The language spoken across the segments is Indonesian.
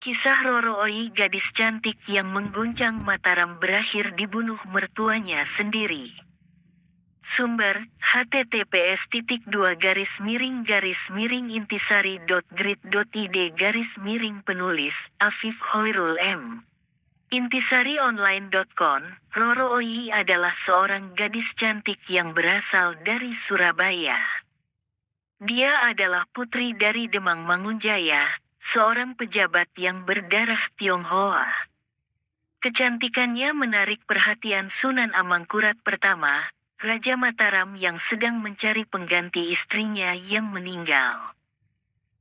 Kisah Roro Oi, gadis cantik yang mengguncang Mataram, berakhir dibunuh mertuanya sendiri. Sumber: https://intisari.grid.id. Afif Hoirul M. Intisarionline.com. Roro Oi adalah seorang gadis cantik yang berasal dari Surabaya. Dia adalah putri dari Demang Mangunjaya, seorang pejabat yang berdarah Tionghoa. Kecantikannya menarik perhatian Sunan Amangkurat pertama, Raja Mataram yang sedang mencari pengganti istrinya yang meninggal.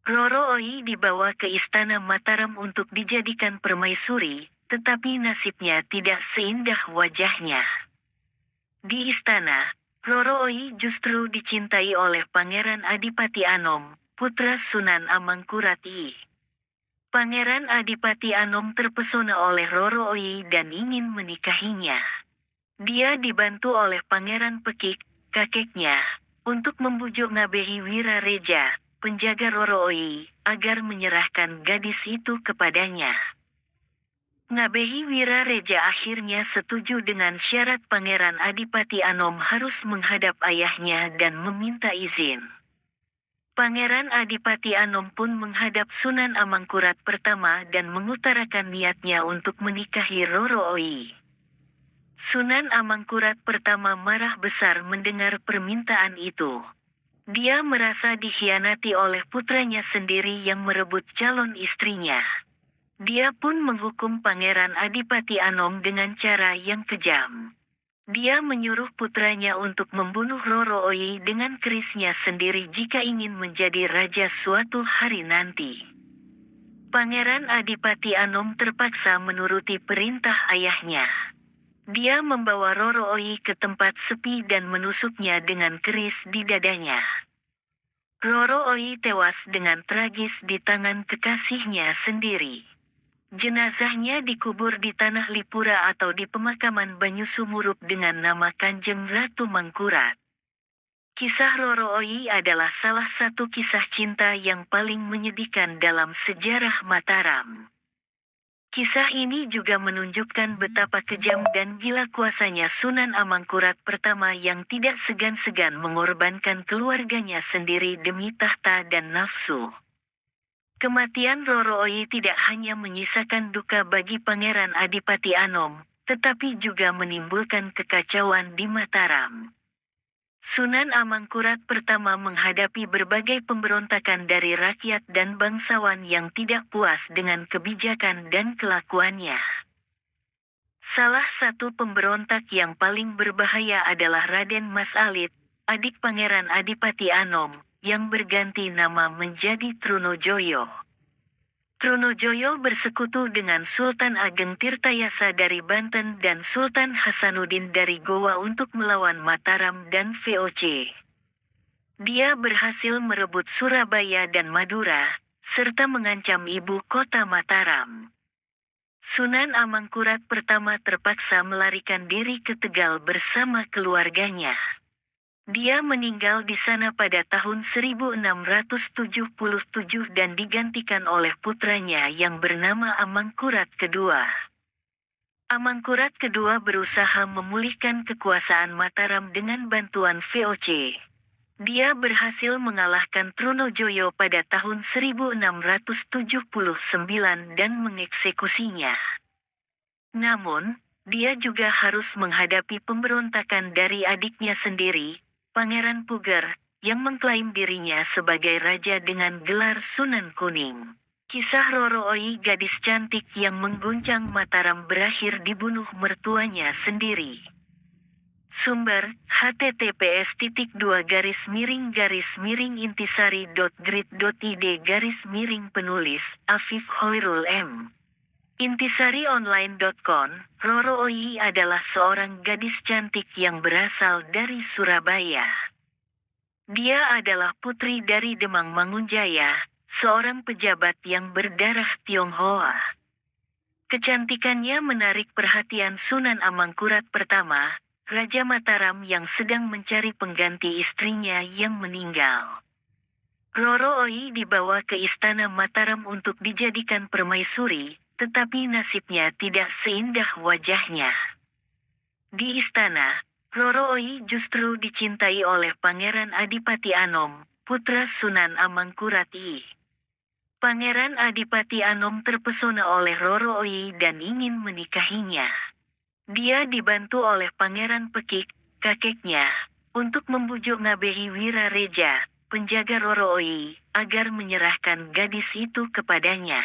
Roro Oi dibawa ke istana Mataram untuk dijadikan permaisuri, tetapi nasibnya tidak seindah wajahnya. Di istana, Roro Oi justru dicintai oleh Pangeran Adipati Anom, putra Sunan Amangkurat I. Pangeran Adipati Anom terpesona oleh Roro Oi dan ingin menikahinya. Dia dibantu oleh Pangeran Pekik, kakeknya, untuk membujuk Ngabehi Wirareja, penjaga Roro Oi, agar menyerahkan gadis itu kepadanya. Ngabehi Wirareja akhirnya setuju dengan syarat Pangeran Adipati Anom harus menghadap ayahnya dan meminta izin. Pangeran Adipati Anom pun menghadap Sunan Amangkurat pertama dan mengutarakan niatnya untuk menikahi Roro Oi. Sunan Amangkurat pertama marah besar mendengar permintaan itu. Dia merasa dikhianati oleh putranya sendiri yang merebut calon istrinya. Dia pun menghukum Pangeran Adipati Anom dengan cara yang kejam. Dia menyuruh putranya untuk membunuh Roro Oi dengan kerisnya sendiri jika ingin menjadi raja suatu hari nanti. Pangeran Adipati Anom terpaksa menuruti perintah ayahnya. Dia membawa Roro Oi ke tempat sepi dan menusuknya dengan keris di dadanya. Roro Oi tewas dengan tragis di tangan kekasihnya sendiri. Jenazahnya dikubur di Tanah Lipura atau di pemakaman Banyusumurup dengan nama Kanjeng Ratu Mangkurat. Kisah Roro Oi adalah salah satu kisah cinta yang paling menyedihkan dalam sejarah Mataram. Kisah ini juga menunjukkan betapa kejam dan gila kuasanya Sunan Amangkurat pertama yang tidak segan-segan mengorbankan keluarganya sendiri demi tahta dan nafsu. Kematian Roro Oi tidak hanya menyisakan duka bagi Pangeran Adipati Anom, tetapi juga menimbulkan kekacauan di Mataram. Sunan Amangkurat pertama menghadapi berbagai pemberontakan dari rakyat dan bangsawan yang tidak puas dengan kebijakan dan kelakuannya. Salah satu pemberontak yang paling berbahaya adalah Raden Mas Alit, adik Pangeran Adipati Anom, yang berganti nama menjadi Trunojoyo. Trunojoyo bersekutu dengan Sultan Ageng Tirtayasa dari Banten dan Sultan Hasanuddin dari Gowa untuk melawan Mataram dan VOC. Dia berhasil merebut Surabaya dan Madura, serta mengancam ibu kota Mataram. Sunan Amangkurat pertama terpaksa melarikan diri ke Tegal bersama keluarganya. Dia meninggal di sana pada tahun 1677 dan digantikan oleh putranya yang bernama Amangkurat kedua. Amangkurat kedua berusaha memulihkan kekuasaan Mataram dengan bantuan VOC. Dia berhasil mengalahkan Trunojoyo pada tahun 1679 dan mengeksekusinya. Namun, dia juga harus menghadapi pemberontakan dari adiknya sendiri, Pangeran Puger, yang mengklaim dirinya sebagai raja dengan gelar Sunan Kuning. Kisah Roro Oi, gadis cantik yang mengguncang Mataram, berakhir dibunuh mertuanya sendiri. Sumber: https://intisari.grid.id. Afif Hoirul M. Intisarionline.com. Roro Oi adalah seorang gadis cantik yang berasal dari Surabaya. Dia adalah putri dari Demang Mangunjaya, seorang pejabat yang berdarah Tionghoa. Kecantikannya menarik perhatian Sunan Amangkurat pertama, Raja Mataram yang sedang mencari pengganti istrinya yang meninggal. Roro Oi dibawa ke istana Mataram untuk dijadikan permaisuri, tetapi nasibnya tidak seindah wajahnya. Di istana, Roro Oi justru dicintai oleh Pangeran Adipati Anom, putra Sunan Amangkurat I. Pangeran Adipati Anom terpesona oleh Roro Oi dan ingin menikahinya. Dia dibantu oleh Pangeran Pekik, kakeknya, untuk membujuk Ngabehi Wirareja, penjaga Roro Oi, agar menyerahkan gadis itu kepadanya.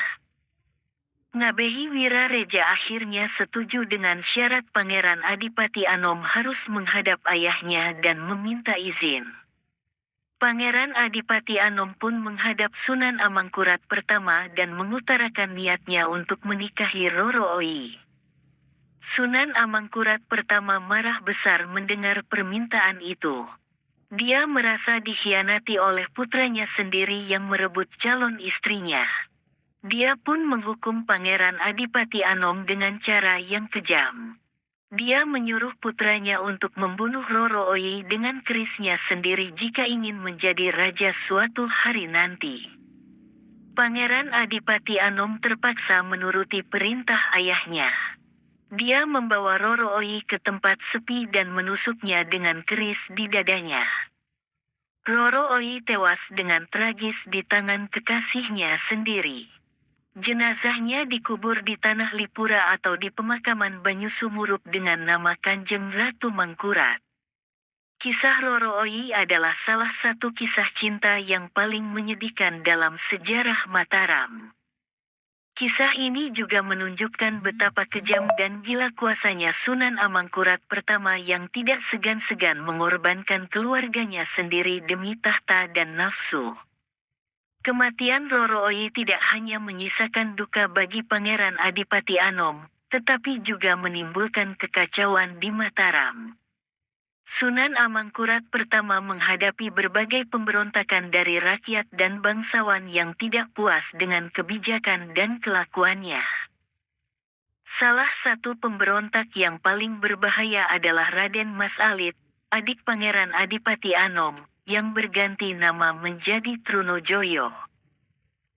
Ngabehi Wirareja akhirnya setuju dengan syarat Pangeran Adipati Anom harus menghadap ayahnya dan meminta izin. Pangeran Adipati Anom pun menghadap Sunan Amangkurat pertama dan mengutarakan niatnya untuk menikahi Roro Oi. Sunan Amangkurat pertama marah besar mendengar permintaan itu. Dia merasa dikhianati oleh putranya sendiri yang merebut calon istrinya. Dia pun menghukum Pangeran Adipati Anom dengan cara yang kejam. Dia menyuruh putranya untuk membunuh Roro Oi dengan kerisnya sendiri jika ingin menjadi raja suatu hari nanti. Pangeran Adipati Anom terpaksa menuruti perintah ayahnya. Dia membawa Roro Oi ke tempat sepi dan menusuknya dengan keris di dadanya. Roro Oi tewas dengan tragis di tangan kekasihnya sendiri. Jenazahnya dikubur di Tanah Lipura atau di pemakaman Banyu Sumurup dengan nama Kanjeng Ratu Mangkurat. Kisah Roro Oi adalah salah satu kisah cinta yang paling menyedihkan dalam sejarah Mataram. Kisah ini juga menunjukkan betapa kejam dan gila kuasanya Sunan Amangkurat pertama yang tidak segan-segan mengorbankan keluarganya sendiri demi tahta dan nafsu. Kematian Roro Oi tidak hanya menyisakan duka bagi Pangeran Adipati Anom, tetapi juga menimbulkan kekacauan di Mataram. Sunan Amangkurat pertama menghadapi berbagai pemberontakan dari rakyat dan bangsawan yang tidak puas dengan kebijakan dan kelakuannya. Salah satu pemberontak yang paling berbahaya adalah Raden Mas Alit, adik Pangeran Adipati Anom, yang berganti nama menjadi Trunojoyo.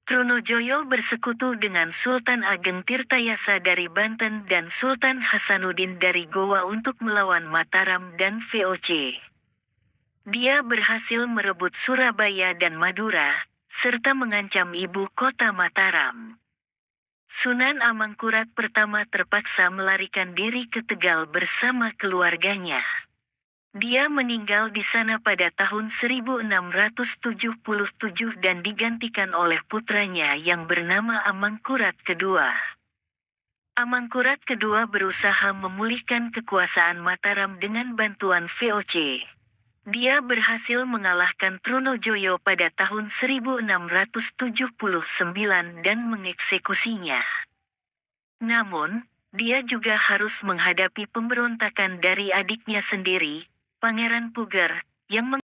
Trunojoyo bersekutu dengan Sultan Ageng Tirtayasa dari Banten dan Sultan Hasanuddin dari Gowa untuk melawan Mataram dan VOC. Dia berhasil merebut Surabaya dan Madura, serta mengancam ibu kota Mataram. Sunan Amangkurat pertama terpaksa melarikan diri ke Tegal bersama keluarganya. Dia meninggal di sana pada tahun 1677 dan digantikan oleh putranya yang bernama Amangkurat II. Amangkurat II berusaha memulihkan kekuasaan Mataram dengan bantuan VOC. Dia berhasil mengalahkan Trunojoyo pada tahun 1679 dan mengeksekusinya. Namun, dia juga harus menghadapi pemberontakan dari adiknya sendiri, Pangeran Puger, yang